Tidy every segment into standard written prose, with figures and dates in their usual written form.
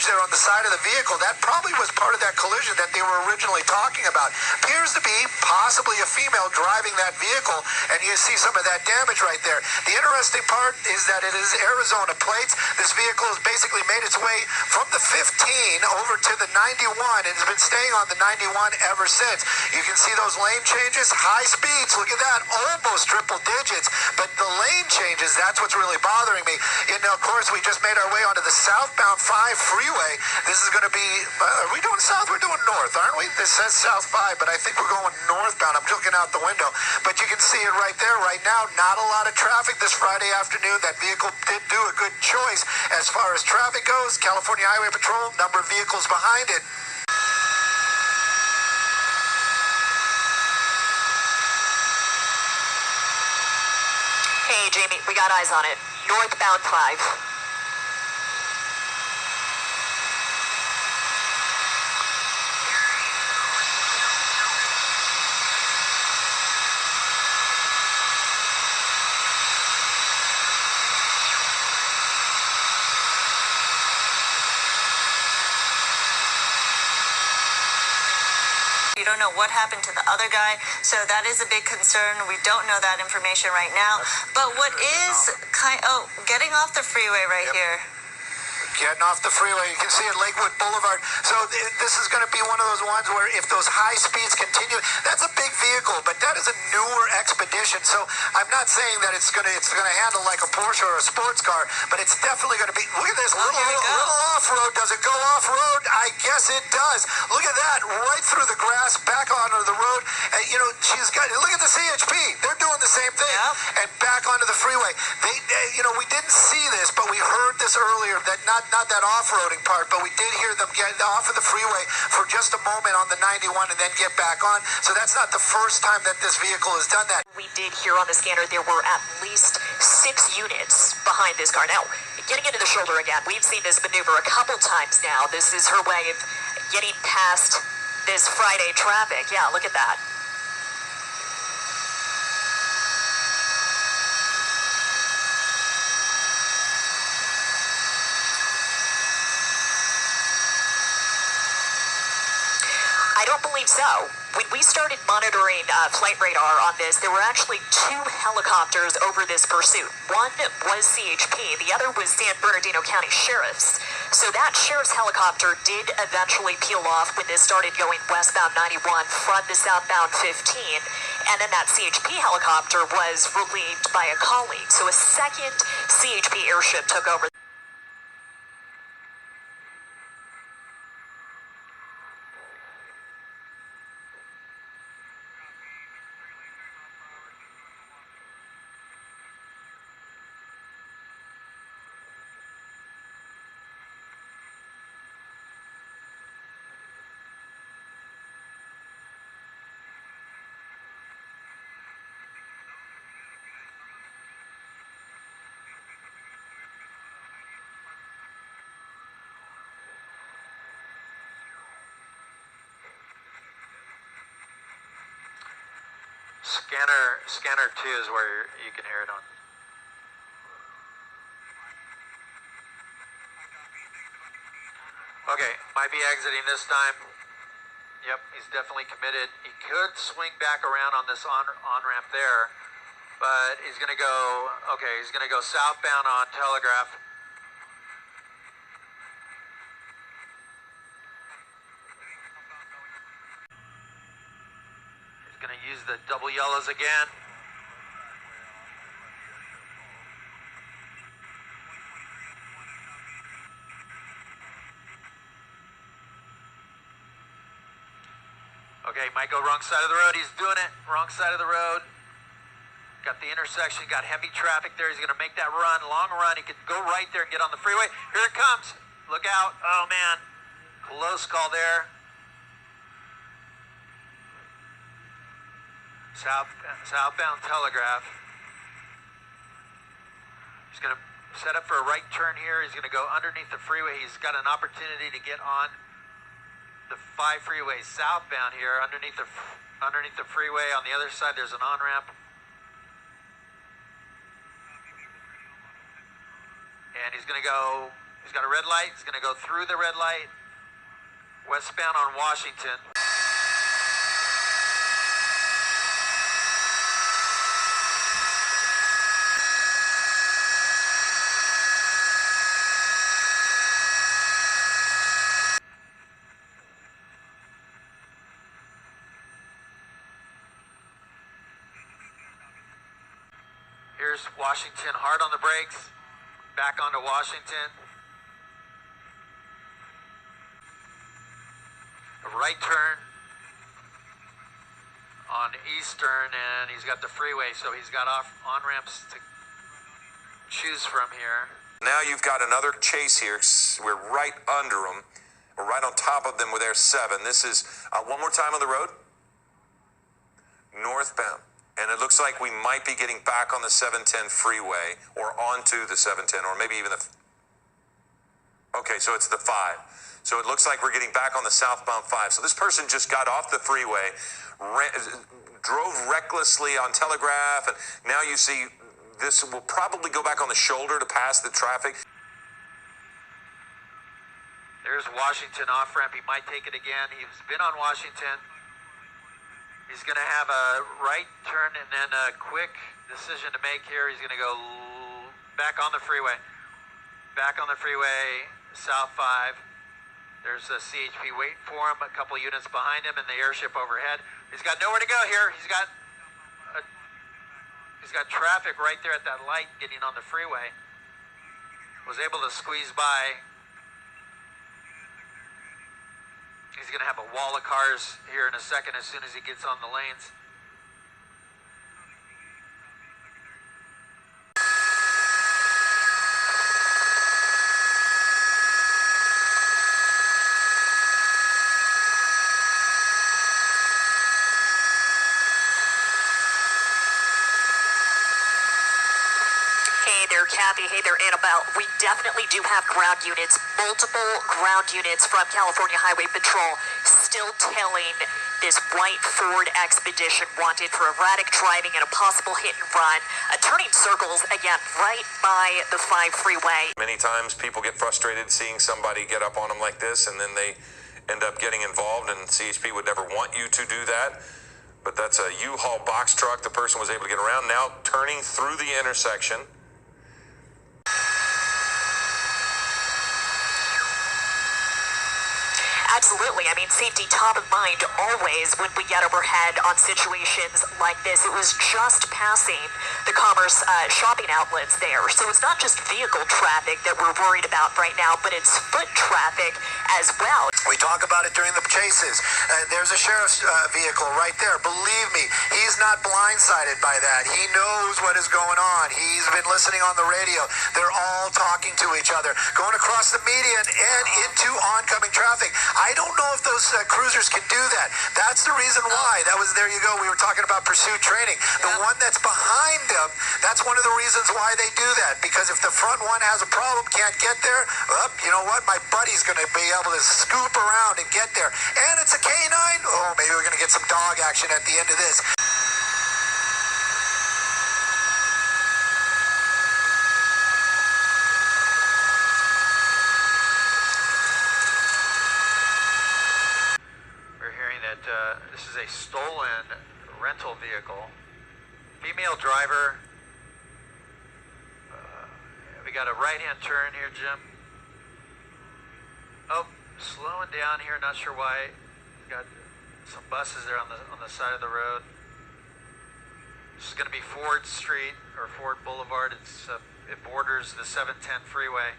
damage there on the side of the vehicle. That probably was part of that collision that they were originally talking about. Appears to be possibly a female driving that vehicle, and you see some of that damage right there. The interesting part is that it is Arizona plates. This vehicle has basically made its way from the 15 over to the 91 and has been staying on the 91 ever since. You can see those lane changes, high speeds. Look at that, almost triple digits. But the lane changes, that's what's really bothering me. And of course, we just made our way onto the southbound 5 freeway. This is going to be, are we doing south? We're doing north, aren't we? This says south 5, but I think we're going northbound. I'm looking out the window. But you can see it right there right now. Not a lot of traffic this Friday afternoon. That vehicle did do a good choice as far as traffic goes. California Highway Patrol, number of vehicles behind it. Hey, Jamie, we got eyes on it. Northbound 5. You don't know what happened to the other guy, so that is a big concern. We don't know that information right now. But what is getting off the freeway right here. Getting off the freeway, you can see it, Lakewood Boulevard. So this is going to be one of those ones where if those high speeds continue, that's a big vehicle, but that is a newer Expedition. So I'm not saying that it's going to handle like a Porsche or a sports car, but it's definitely going to be. Look at this little off-road. Does it go off-road? I guess it does. Look at that, right through the grass, back onto the road. She's got. Look at the CHP. They're doing the same thing, and back onto the freeway. We didn't see this, but we heard this earlier. That not that off-roading part, but we did hear them get off of the freeway for just a moment on the 91 and then get back on. So that's not the first time that this vehicle has done that. We did hear on the scanner there were at least 6 units behind this car. Now, getting into the shoulder again, we've seen this maneuver a couple times now. This is her way of getting past this Friday traffic. Yeah, look at that. I don't believe so. When we started monitoring flight radar on this, there were actually 2 helicopters over this pursuit. One was CHP, the other was San Bernardino County Sheriff's. So that Sheriff's helicopter did eventually peel off when this started going westbound 91 from the southbound 15. And then that CHP helicopter was relieved by a colleague. So a second CHP airship took over. Scanner 2 is where you can hear it on. Okay, might be exiting this time. Yep, he's definitely committed. He could swing back around on this on-ramp there, but he's gonna go, okay, he's gonna go southbound on Telegraph. Going to use the double yellows again. Okay, might go wrong side of the road. He's doing it. Wrong side of the road. Got the intersection, got heavy traffic there. He's going to make that run, long run. He could go right there and get on the freeway. Here it comes. Look out. Oh, man. Close call there. Southbound Telegraph. He's going to set up for a right turn here. He's going to go underneath the freeway. He's got an opportunity to get on the 5 freeway southbound here, underneath the freeway. On the other side, there's an on-ramp. And he's going to go He's got a red light. He's going to go through the red light. Westbound on Washington. Here's Washington, hard on the brakes. Back onto Washington. A right turn on Eastern, and he's got the freeway, so he's got on-ramps to choose from here. Now you've got another chase here. We're right under them. We're right on top of them with Air 7. This is, one more time on the road. Northbound. And it looks like we might be getting back on the 710 freeway or onto the 710 or maybe even the... Okay, so it's the 5. So it looks like we're getting back on the southbound 5. So this person just got off the freeway, drove recklessly on Telegraph, and now you see this will probably go back on the shoulder to pass the traffic. There's Washington off-ramp. He might take it again. He's been on Washington. He's going to have a right turn and then a quick decision to make here. He's going to go back on the freeway. Back on the freeway, South 5. There's a CHP waiting for him, a couple units behind him, and the airship overhead. He's got nowhere to go here. He's got traffic right there at that light getting on the freeway. Was able to squeeze by. He's going to have a wall of cars here in a second as soon as he gets on the lanes. Hey there, Kathy. Hey there, Annabelle. We definitely do have ground units, multiple ground units from California Highway Patrol still tailing this white Ford Expedition wanted for erratic driving and a possible hit and run, turning circles, again, right by the 5 freeway. Many times people get frustrated seeing somebody get up on them like this, and then they end up getting involved, and CHP would never want you to do that. But that's a U-Haul box truck. The person was able to get around, now turning through the intersection. Absolutely. I mean, safety top of mind always when we get overhead on situations like this. It was just passing the Commerce shopping outlets there. So it's not just vehicle traffic that we're worried about right now, but it's foot traffic as well. We talk about it during the chases. There's a sheriff's vehicle right there. Believe me, he's not blindsided by that. He knows what is going on. He's been listening on the radio. They're all talking to each other, going across the median and into oncoming traffic. I don't know if those cruisers can do that. That's the reason why. There you go. We were talking about pursuit training. The one that's behind them, that's one of the reasons why they do that. Because if the front one has a problem, can't get there, well, you know what? My buddy's going to be able to scoop around and get there. And it's a K9. Oh, maybe we're going to get some dog action at the end of this. This is a stolen rental vehicle. Female driver. We got a right-hand turn here, Jim. Oh, slowing down here. Not sure why. Got some buses there on the side of the road. This is going to be Ford Street or Ford Boulevard. It borders the 710 freeway.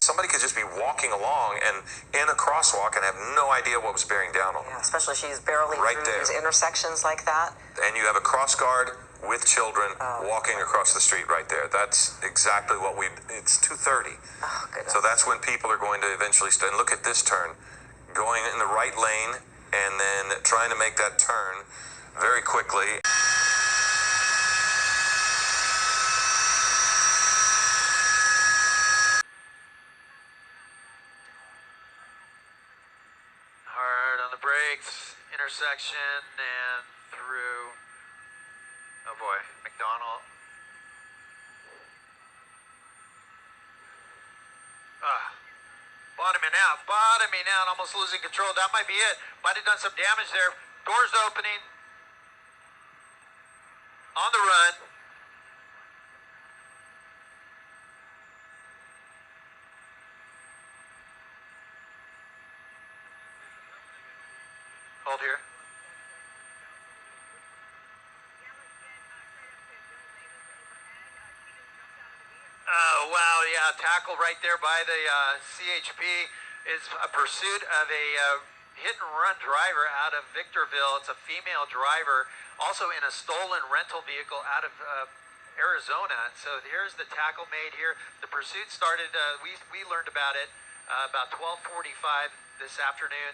Somebody could just be walking along and in a crosswalk and have no idea what was bearing down on them. Yeah, especially she's barreling Right through there. these intersections like that. And you have a cross guard with children walking across the street right there. That's exactly what it's 2:30. Oh, goodness. So that's when people are going to eventually and look at this turn, going in the right lane and then trying to make that turn very quickly. intersection and through, oh boy, McDonnell. Bottoming out, almost losing control. That might be it. Might have done some damage there. Doors opening. On the run. Hold here. Oh, wow, yeah, tackle right there by the CHP is a pursuit of a hit-and-run driver out of Victorville. It's a female driver, also in a stolen rental vehicle out of Arizona. So here's the tackle made here. The pursuit started, we learned about it about 12:45 this afternoon.